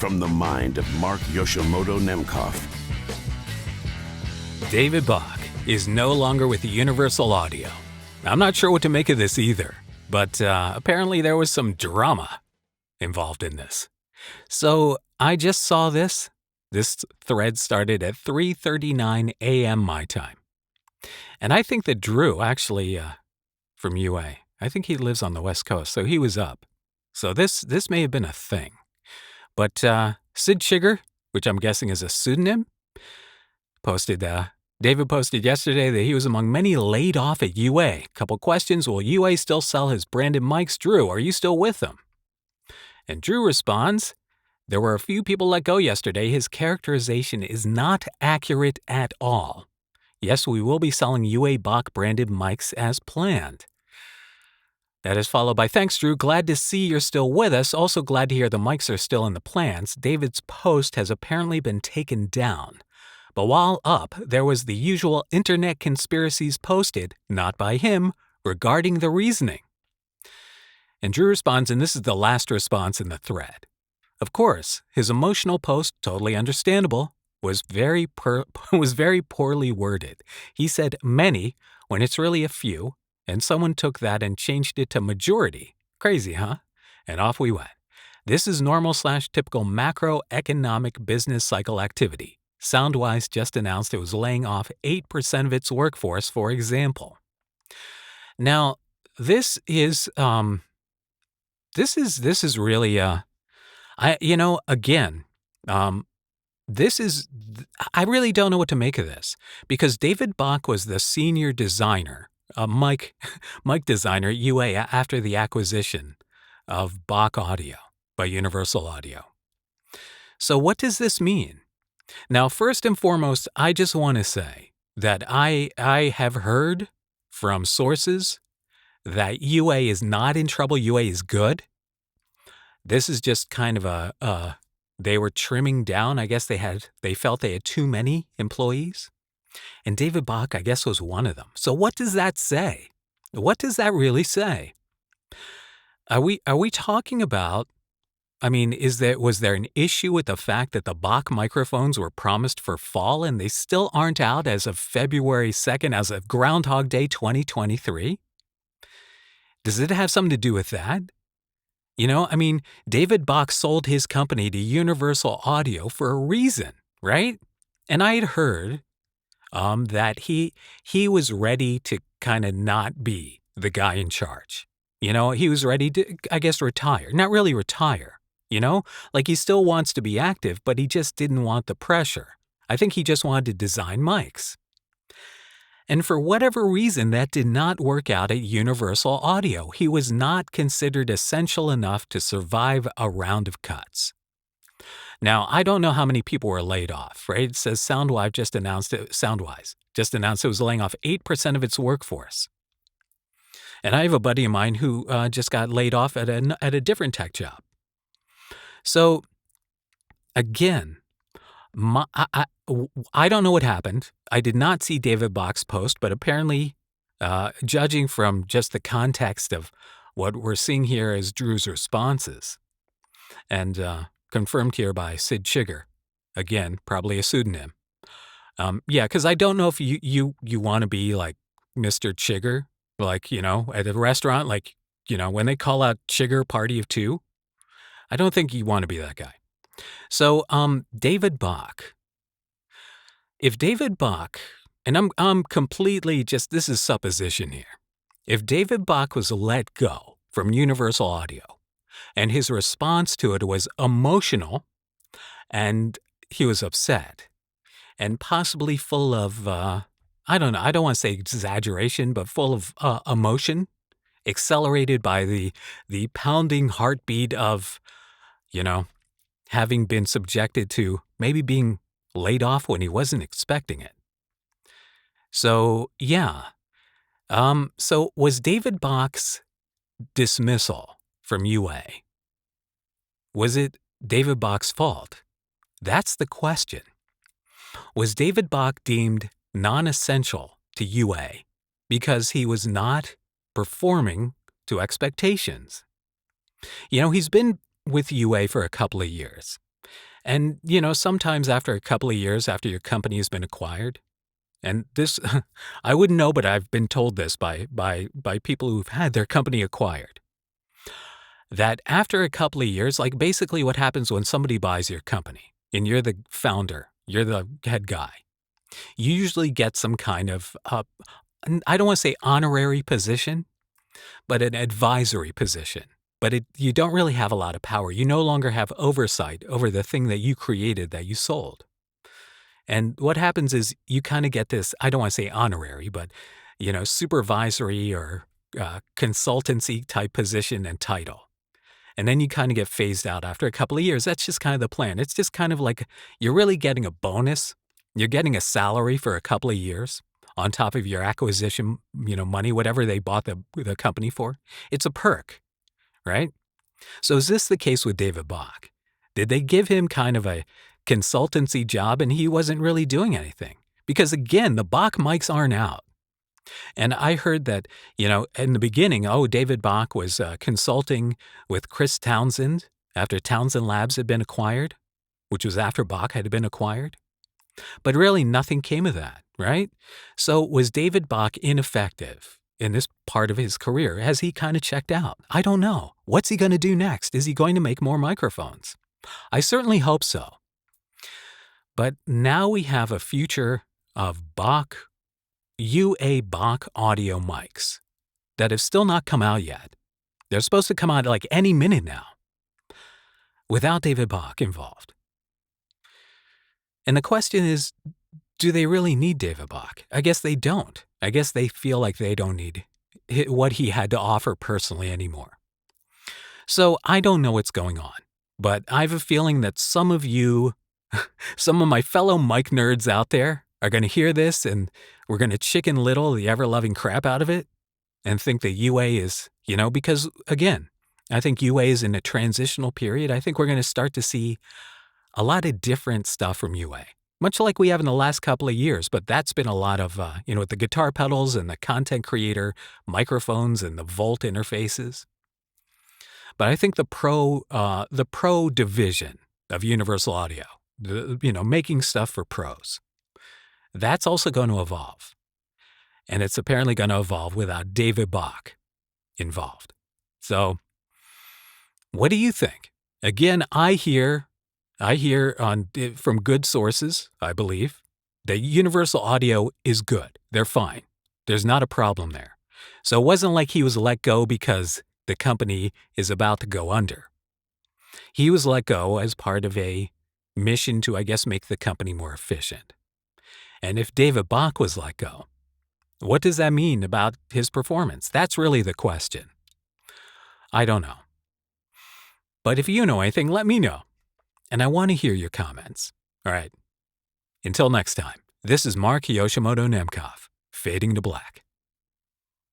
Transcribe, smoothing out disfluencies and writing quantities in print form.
From the mind of Mark Yoshimoto Nemkov. David Bock is no longer with Universal Audio. I'm not sure what to make of this either, but apparently there was some drama involved in this. So I just saw this. This thread started at 3:39 a.m. my time. And I think that Drew, actually from UA, I think he lives on the West Coast, so he was up. So this may have been a thing. But Sid Chigger, which I'm guessing is a pseudonym, David posted yesterday that he was among many laid off at UA. Couple questions, will UA still sell his branded mics? Drew, are you still with them? And Drew responds, there were a few people let go yesterday. His characterization is not accurate at all. Yes, we will be selling UA Bock branded mics as planned. That is followed by, thanks, Drew. Glad to see you're still with us. Also glad to hear the mics are still in the plans. David's post has apparently been taken down. But while up, there was the usual internet conspiracies posted, not by him, regarding the reasoning. And Drew responds, and this is the last response in the thread. Of course, his emotional post, totally understandable, was very poorly worded. He said many when it's really a few, and someone took that and changed it to majority. Crazy, huh? And off we went. This is normal/typical macroeconomic business cycle activity. Soundwise just announced it was laying off 8% of its workforce, for example. Now, this is really I really don't know what to make of this, because David Bock was the senior designer, mic designer at UA after the acquisition of Bock Audio by Universal Audio. So what does this mean? Now, first and foremost, I just want to say that I have heard from sources that UA is not in trouble. UA is good. This is just kind of they were trimming down. I guess they felt they had too many employees. And David Bock, I guess, was one of them. So what does that say? What does that really say? Are we talking about, was there an issue with the fact that the Bock microphones were promised for fall and they still aren't out as of February 2nd, as of Groundhog Day 2023? Does it have something to do with that? David Bock sold his company to Universal Audio for a reason, right? And I had heard that he was ready to kind of not be the guy in charge. He was ready to, I guess, retire. Not really retire, like he still wants to be active, but he just didn't want the pressure. I think he just wanted to design mics. And for whatever reason, that did not work out at Universal Audio. He was not considered essential enough to survive a round of cuts. Now, I don't know how many people were laid off, right? It says Soundwise just announced it was laying off 8% of its workforce. And I have a buddy of mine who just got laid off at a different tech job. So, again, I don't know what happened. I did not see David Bock's post, but apparently, judging from just the context of what we're seeing here as Drew's responses, and confirmed here by Sid Chigger, again, probably a pseudonym. Because I don't know if you want to be like Mr. Chigger, like, at a restaurant, like, when they call out Chigger Party of Two. I don't think you want to be that guy. So, David Bock. If David Bock, and I'm completely just, this is supposition here. If David Bock was let go from Universal Audio, and his response to it was emotional, and he was upset, and possibly full of, I don't want to say exaggeration, but full of emotion, accelerated by the pounding heartbeat of, having been subjected to maybe being laid off when he wasn't expecting it. So, yeah. So was David Bock's dismissal from UA, was it David Bock's fault? That's the question. Was David Bock deemed non-essential to UA because he was not performing to expectations? He's been with UA for a couple of years. And, sometimes after a couple of years after your company has been acquired, and this I wouldn't know, but I've been told this by people who've had their company acquired, that after a couple of years, like basically what happens when somebody buys your company and you're the founder, you're the head guy, you usually get some kind of, I don't want to say honorary position, but an advisory position. But you don't really have a lot of power. You no longer have oversight over the thing that you created that you sold. And what happens is you kind of get this, I don't want to say honorary, but, supervisory or consultancy type position and title. And then you kind of get phased out after a couple of years. That's just kind of the plan. It's just kind of like you're really getting a bonus. You're getting a salary for a couple of years on top of your acquisition, money, whatever they bought the company for. It's a perk, right? So is this the case with David Bock? Did they give him kind of a consultancy job and he wasn't really doing anything? Because again, the Bock mics aren't out. And I heard that, in the beginning, David Bock was consulting with Chris Townsend after Townsend Labs had been acquired, which was after Bock had been acquired. But really nothing came of that, right? So was David Bock ineffective in this part of his career? Has he kind of checked out? I don't know. What's he going to do next? Is he going to make more microphones? I certainly hope so. But now we have a future of Bock, UA Bock audio mics that have still not come out yet. They're supposed to come out like any minute now without David Bock involved. And the question is, do they really need David Bock? I guess they don't. I guess they feel like they don't need what he had to offer personally anymore. So I don't know what's going on, but I have a feeling that some of you, some of my fellow mic nerds out there are going to hear this and we're going to Chicken Little the ever-loving crap out of it and think that UA is, because again, I think UA is in a transitional period. I think we're going to start to see a lot of different stuff from UA, much like we have in the last couple of years. But that's been a lot of, the guitar pedals and the content creator microphones and the Volt interfaces. But I think the pro division of Universal Audio, making stuff for pros, that's also going to evolve. And it's apparently going to evolve without David Bock involved. So what do you think? Again, I hear from good sources, I believe, that Universal Audio is good. They're fine. There's not a problem there. So it wasn't like he was let go because the company is about to go under. He was let go as part of a mission to, I guess, make the company more efficient. And if David Bock was let go, what does that mean about his performance? That's really the question. I don't know. But if you know anything, let me know. And I want to hear your comments. All right. Until next time, this is Mark Yoshimoto Nemkov, fading to black.